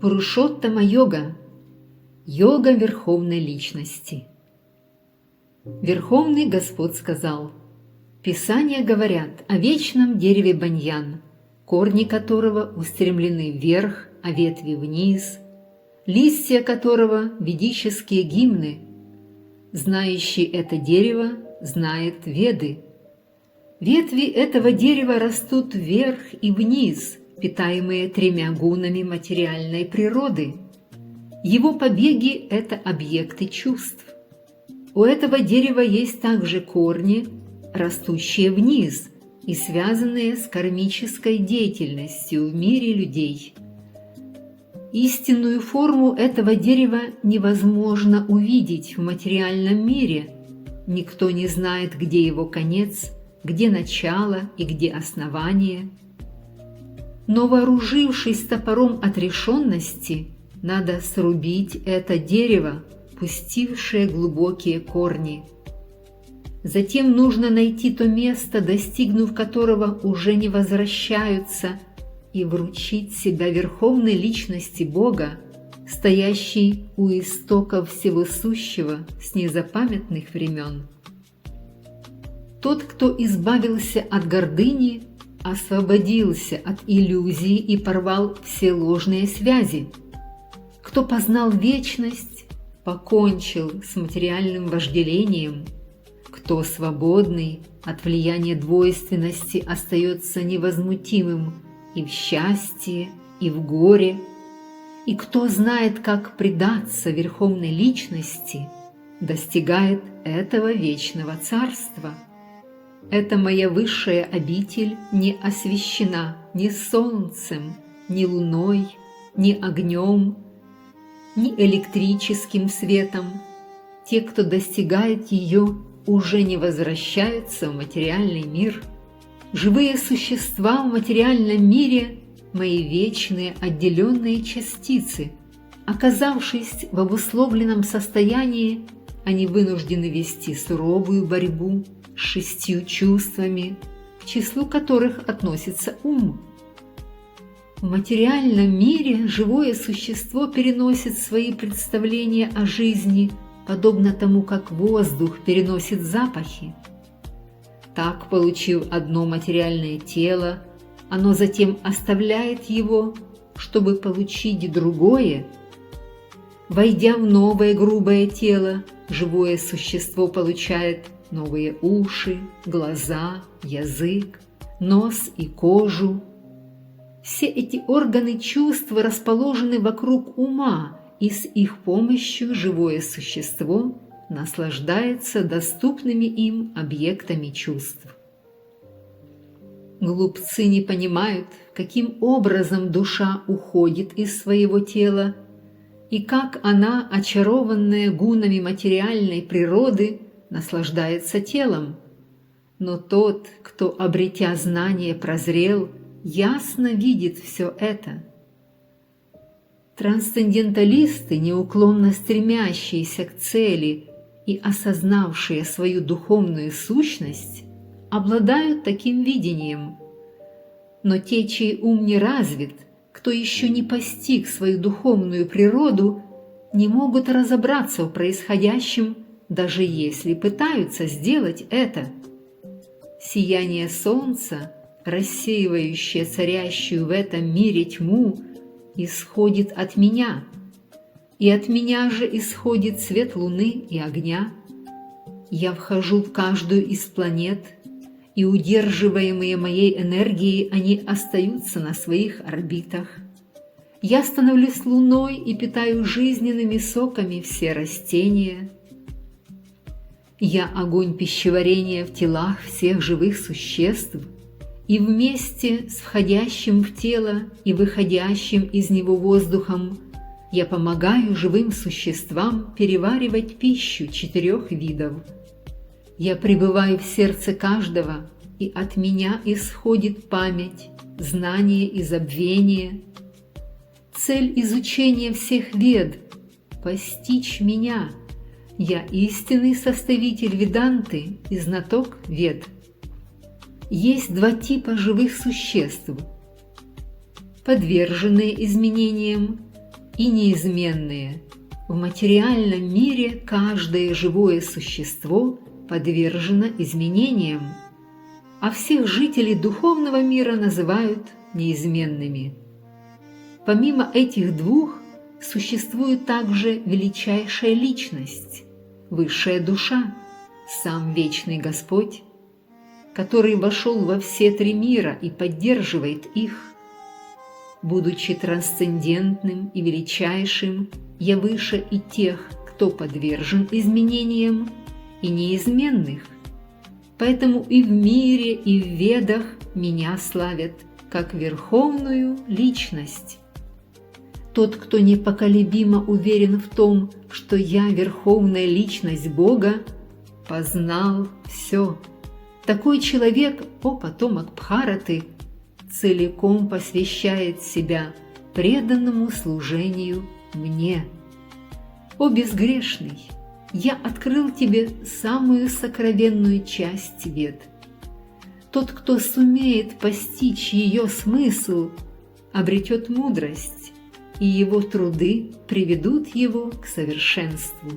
Пурушоттама-йога – йога Верховной Личности. Верховный Господь сказал: «Писания говорят о вечном дереве баньян, корни которого устремлены вверх, а ветви вниз, листья которого – ведические гимны. Знающий это дерево знает Веды. Ветви этого дерева растут вверх и вниз, питаемые тремя гунами материальной природы. Его побеги – это объекты чувств. У этого дерева есть также корни, растущие вниз и связанные с кармической деятельностью в мире людей. Истинную форму этого дерева невозможно увидеть в материальном мире. Никто не знает, где его конец, где начало и где основание. Но, вооружившись топором отрешенности, надо срубить это дерево, пустившее глубокие корни. Затем нужно найти то место, достигнув которого уже не возвращаются, и вручить себя Верховной Личности Бога, стоящей у истоков всего сущего с незапамятных времен. Тот, кто избавился от гордыни, освободился от иллюзий и порвал все ложные связи. Кто познал вечность, покончил с материальным вожделением. Кто свободный от влияния двойственности остается невозмутимым и в счастье, и в горе. И кто знает, как предаться Верховной Личности, достигает этого вечного царства. Эта моя высшая обитель не освещена ни солнцем, ни луной, ни огнем, ни электрическим светом. Те, кто достигает ее, уже не возвращаются в материальный мир. Живые существа в материальном мире – мои вечные отделенные частицы. Оказавшись в обусловленном состоянии, они вынуждены вести суровую борьбу с 6 чувствами, к числу которых относится ум. В материальном мире живое существо переносит свои представления о жизни, подобно тому, как воздух переносит запахи. Так, получив одно материальное тело, оно затем оставляет его, чтобы получить другое. Войдя в новое грубое тело, живое существо получает новые уши, глаза, язык, нос и кожу. Все эти органы чувств расположены вокруг ума, и с их помощью живое существо наслаждается доступными им объектами чувств. Глупцы не понимают, каким образом душа уходит из своего тела и как она, очарованная гунами материальной природы, наслаждается телом. Но тот, кто, обретя знание, прозрел, ясно видит все это. Трансценденталисты, неуклонно стремящиеся к цели и осознавшие свою духовную сущность, обладают таким видением. Но те, чей ум не развит, кто еще не постиг свою духовную природу, не могут разобраться в происходящем, даже если пытаются сделать это. Сияние солнца, рассеивающее царящую в этом мире тьму, исходит от меня, и от меня же исходит свет луны и огня. Я вхожу в каждую из планет, и удерживаемые моей энергией они остаются на своих орбитах. Я становлюсь луной и питаю жизненными соками все растения. Я огонь пищеварения в телах всех живых существ, и вместе с входящим в тело и выходящим из него воздухом я помогаю живым существам переваривать пищу 4 видов. Я пребываю в сердце каждого, и от меня исходит память, знание и забвение. Цель изучения всех вед – постичь меня. Я истинный составитель веданты и знаток вед. Есть 2 типа живых существ: подверженные изменениям и неизменные. В материальном мире каждое живое существо подвержено изменениям, а всех жителей духовного мира называют неизменными. Помимо этих двух существует также величайшая личность, высшая душа, сам вечный Господь, который вошел во все три мира и поддерживает их. Будучи трансцендентным и величайшим, я выше и тех, кто подвержен изменениям, и неизменных. Поэтому и в мире, и в ведах меня славят как верховную личность. Тот, кто непоколебимо уверен в том, что я верховная личность Бога, познал все. Такой человек, о потомок Бхараты, целиком посвящает себя преданному служению мне. О безгрешный, я открыл тебе самую сокровенную часть вед. Тот, кто сумеет постичь ее смысл, обретет мудрость, и его труды приведут его к совершенству.